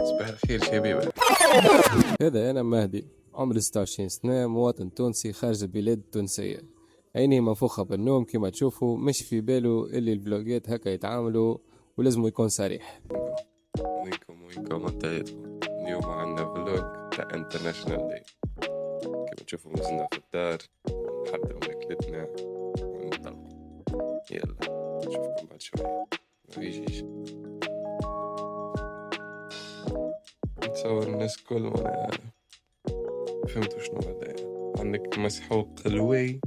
صباح الخير شبيبة. هذا أنا مهدي، عمري 26 سنة، مواطن تونسي خارج البلاد التونسية. عيني منفوخة بالنوم كما تشوفوا، مش في باله اللي الفلوجات هكا يتعاملوا ولازم يكون صريح. وينكم انتهيتوا. اليوم عنا فلوج تاع انترناشنال داي. كما تشوفوا مازلنا في الدار نحضروا ماكلتنا ونطلعوا. يلا نشوفكم بعد شوية. ما يجيش نتصور الناس كل ما فهمتوا شنو هذا. عندك مسحوق الواي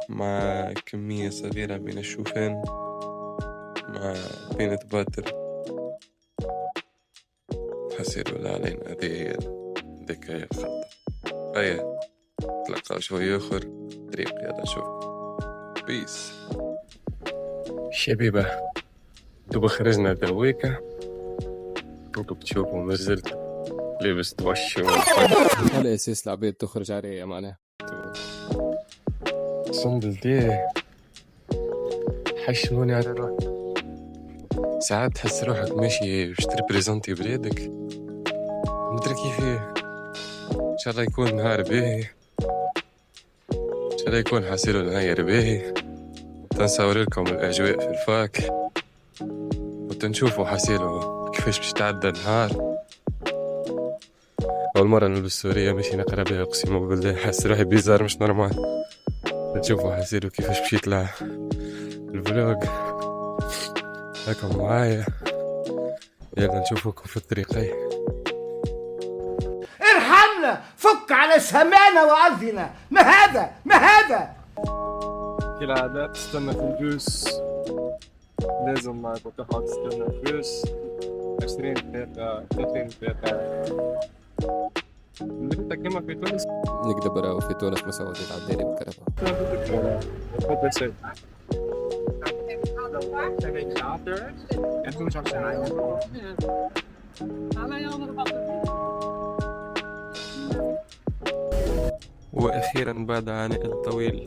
مع كمية صغيرة من الشوفان مع بينة باتر. حسيت ولا علينا هذه هي ذيك هي الخطة. هيا تلقاو شوي آخر طريق. يلا نشوف. بيس شبيبة. دوبا خرجنا دويكا انتو بتشوفوا مازلت لابس توش على أساس العباد تخرج عرية معناها. صندل ديه حشموني على روحي. ساعات تحس روحك ماشي باش تريبريزنتي بلادك، مدري كيفاه. ان شاء الله يكون نهار باهي، ان شاء الله يكون حاسيلو نهار باهي. تنصور لكم الاجواء في الفاك وتنشوفوا حاسيلو كيفاش باش تعدى النهار. اول مره نلبس سوريه ماشي نقرا بها، اقسم بالله حاسس روحي بيزار مش نورمال. تشوفوا حاسيلو كيفاش باش يطلع الفلوج هاكم معايا. يلا نشوفوكم في الطريقين. ارحمنا، فك على سمانا وأرضنا. ما هذا كالعادة تستنى في البوس، لازم ما تقعد تستنى في البوس 20 دقيقة 30 دقيقة. انت كما في تونس نكدب راهو في تونس مساوات يتعدى بالكرفة. تفضل سيد. واخيرا بعد عناء طويل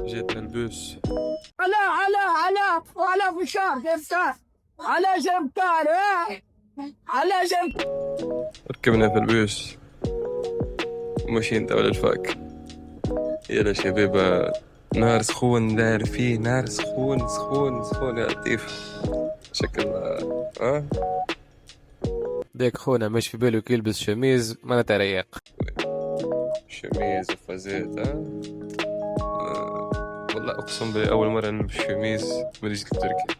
جاتنا البوس. على فشار كيفتار على جنبتار على جنب. ركبنا في البوس وماشيين توا للفاك. يلا شباب، نهار سخون داير فيه، نهار سخون يا لطيف. شكل ديك خونا مش في باله يلبس شميز ما نتريق. شميز وفازات. والله اقسم بالله اول مره نلبس شميز من جيت لتركيا.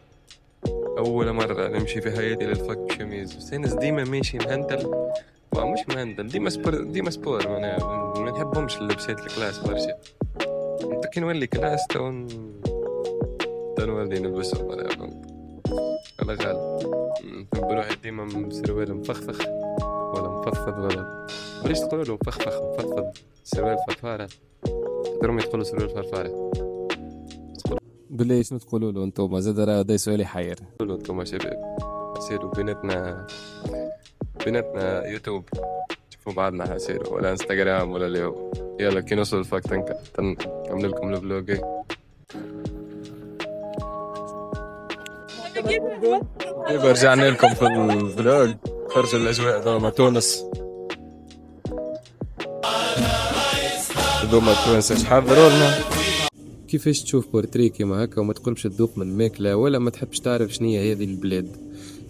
اول مره نمشي في حياتي للفاك بشميز. سينس ديما ماشي مهندل، مش مهندل، ديما سبور. ما نحبهمش اللبسات الكلاس برشا. انت كي نولي كلاس تنولي نلبسهم. انا غالب نحب روحي ديما بسروال مفخفخ ولا مفضفض ولا بلاش تقولوا له مفخفخ مفضفض. سروال فرفاره تقدروا يدخلوا سروال فرفاره. بالله شنو تقولوا له انتم؟ زاد راه هذا سؤال يحير. قولوا انتم شباب، سيروا بيناتنا يوتيوب شوفوا بعضنا حسيروا، ولا انستغرام ولا اللي هو. يلا كي نوصل الفاك نكمل لكم الفلوج. يبقى رجعنا لكم في الفلوج. خرج الاجواء دوما تونس. دوما تونس ايش حضروا لنا. كيفاش تشوف بورتري كيما هكا وما تقولش تذوق من الماكلة ولا ما تحبش تعرف شنية هذه البلاد؟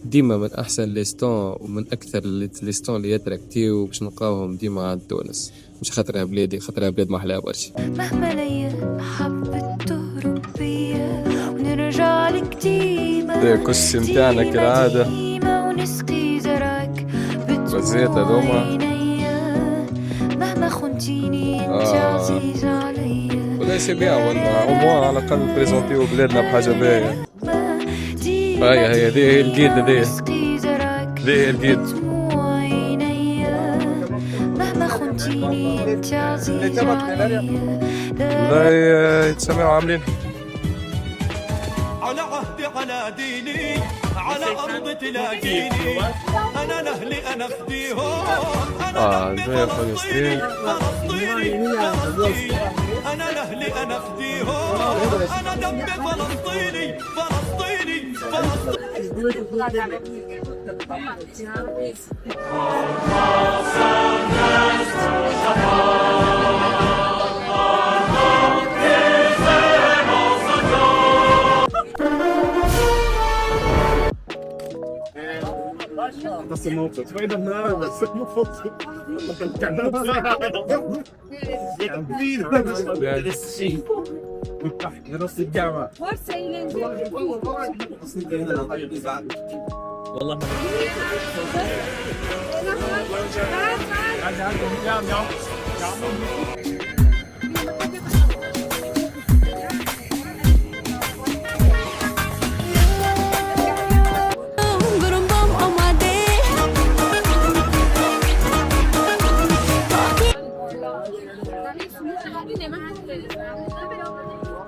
ديما من احسن ليستون ومن اكثر ليستون اللي يتراكتيو باش نلقاوهم ديما عند تونس. مش خاطرها بلادي، خاطرها بلاد محلاها برشا. مهما ليا حبة تهرب بيا ونرجع لك ديما. ديك استمتعنا كالعادة. ونسقي زرعك وزيت هذوما مهما خنتيني انت عزيز عليا. ولا سي بيان ولا على الاقل بريزونتيو بلادنا بحاجة باهية. هي هذه الجيد. هذه هي الجيد. مهما خنتيني انت عزيز عليا. لا يتسمعوا عاملين على عهدي على ديني على أرض تلاقيني. أنا لأهلي أنا فديهم. زي فلسطين. أنا لأهلي أنا فديهم. أنا دمي فلسطيني Das ist ein Auto. Tweede naam, dat is een foto. Dat is de camera.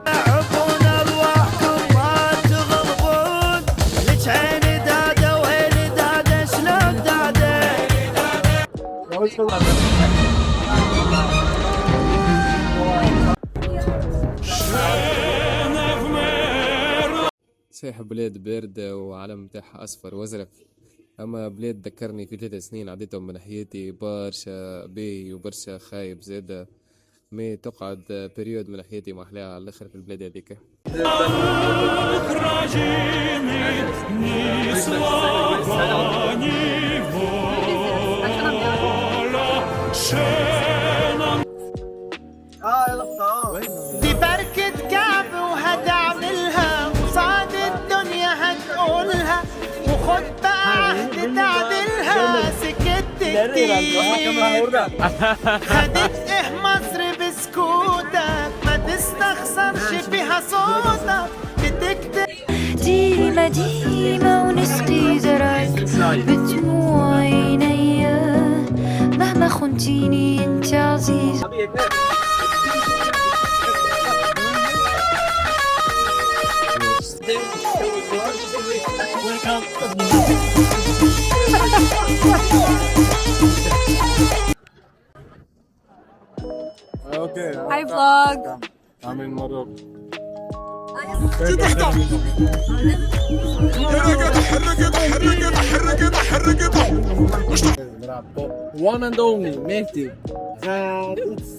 عقون ارواحكم ما تغلبون لك عيني داده وعيني داده شلون داده صحيح بلاد باردة وعلم متاعها أصفر وأزرق، أما بلاد ذكرني في 3 سنين عديتهم من ناحيتي برشا باهي وبرشا خايب زادة. مي تقعد بريود من ناحيتي محلاها على الآخر في البلاد هذيك. دي بركة كعب وهتعملها وصعد الدنيا هتقولها وخد بقى عهد تعدلها سكت كتير خدت ايه مصر بسكوتك ما تستخسرش فيها صوتك بتكتب ديما ديما ونسقي زرعك بدموع عيني مهما خنتيني انت عزيز. اوكي. Hi vlog. عامل مرة. One and only Mehdi. It's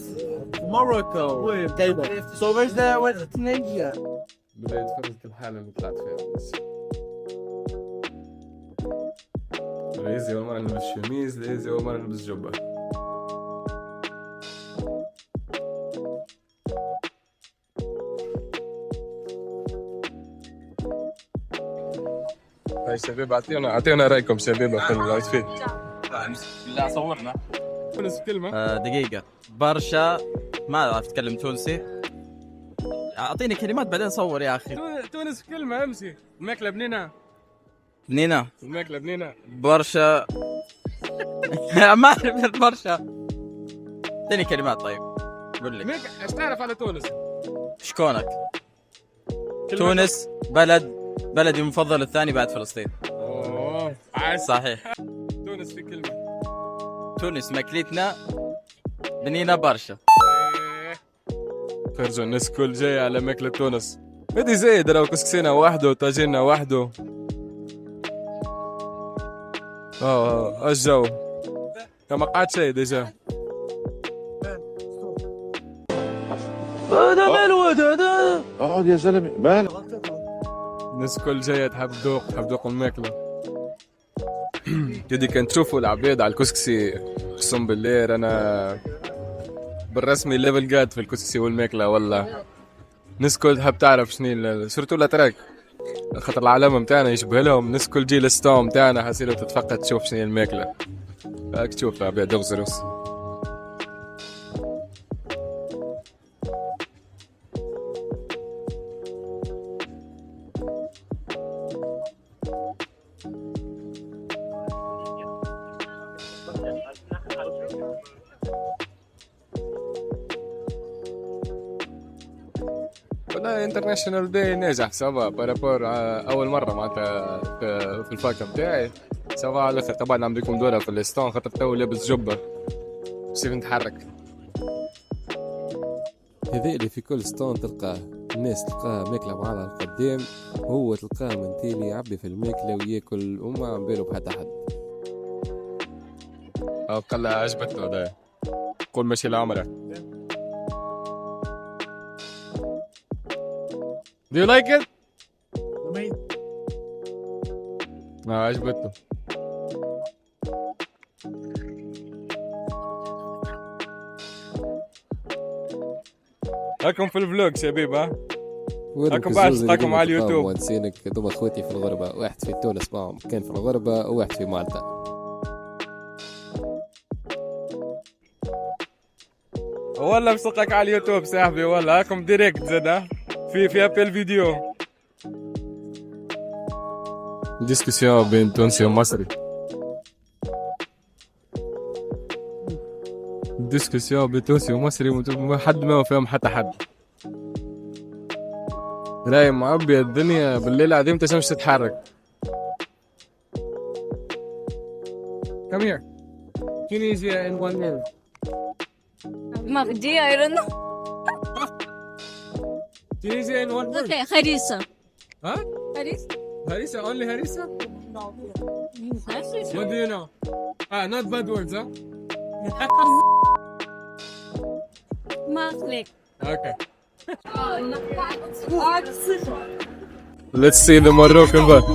Morocco. So where's Tunisia? بلاد فرزت الحالة اللي طلعت فيها بس. لازم أول مرة نلبس شميز، لازم أول مرة نلبس جبة. هاي شباب اعطينا رايكم شباب في الاوتفيت. لا صورنا. تونس كلمة. دقيقة برشا ما أعرف أتكلم تونسي. أعطيني كلمات بعدين صور يا أخي. تونس كلمة امشي. الماكلة بنينة. بنينة. الماكلة بنينة. برشا. ما أعرف برشا. أعطيني كلمات طيب. قول لي. ايش تعرف على تونس؟ شكونك؟ تونس بلدي المفضل الثاني بعد فلسطين. اوه صحيح. تونس في كلمة. تونس ماكلتنا بنينة برشا. خرجوا الناس كل جاية على ماكلة تونس. هادي زايد راهو كسكسينا وحده وطاجينا وحده. الجو ما قعد شيء ديجا. اقعد يا زلمه مالك. الناس كل جاية تحب تذوق الماكلة. جدي كان تشوفوا العباد على الكسكسي اقسم بالله انا بالرسمي ليفل قاد في الكسكسي والماكلة والله. الناس كل تحب تعرف شنو سورتو الاتراك خاطر العلامة متاعنا يشبه لهم. الناس كل جيل ستون متاعنا حسيلو تتفقد تشوف شنو الماكلة. هاك تشوف العباد اغزروس. والله انترناشونال داي ناجح سافا بارابور اول مره معناتها في الفاكا نتاعي سافا على الاخر. طبعا عم بيكون دورة في الاستون خاطر تو لابس جبه بصير نتحرك. هذا اللي في كل ستون تلقاه الناس تلقاها ماكلة بعضها القدام، هو تلقاه من تالي يعبي في الماكلة وياكل وما عم باله بحتى حد. أو قال لها عجبتنا هذا، قول ماشي لعمرك. Do you like it؟ عجبتنا. هاكم في الفلوج شباب. ها هاكم بعد تلقاكم على اليوتيوب. وانسينك دوم اخوتي في الغربة، واحد في تونس معهم كان في الغربة وواحد في مالطا. والله بسقك على اليوتيوب صاحبي، والله هاكم ديريكت زاد في ابل فيديو. ديسكسيون بين تونسي ومصري. ديسكسيون بين تونسي ومصري حد ما فاهم حتى حد. راي معبي الدنيا بالليل عادي ما تنجمش تتحرك. Come here. Tunisia in 1 minute. مغدي I don't know. Tunisia in 1 minute. Okay, harissa. Huh? Harissa? Harissa? Only harissa? What do you know? Not bad words, huh? مغلق. Okay. Let's see the Moroccan one.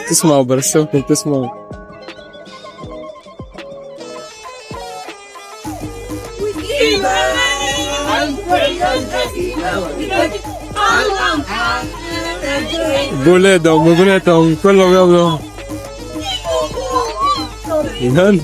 تسمعوا برسمكم تسمعوا. بولادهم وبناتهم كلهم يلا. يلا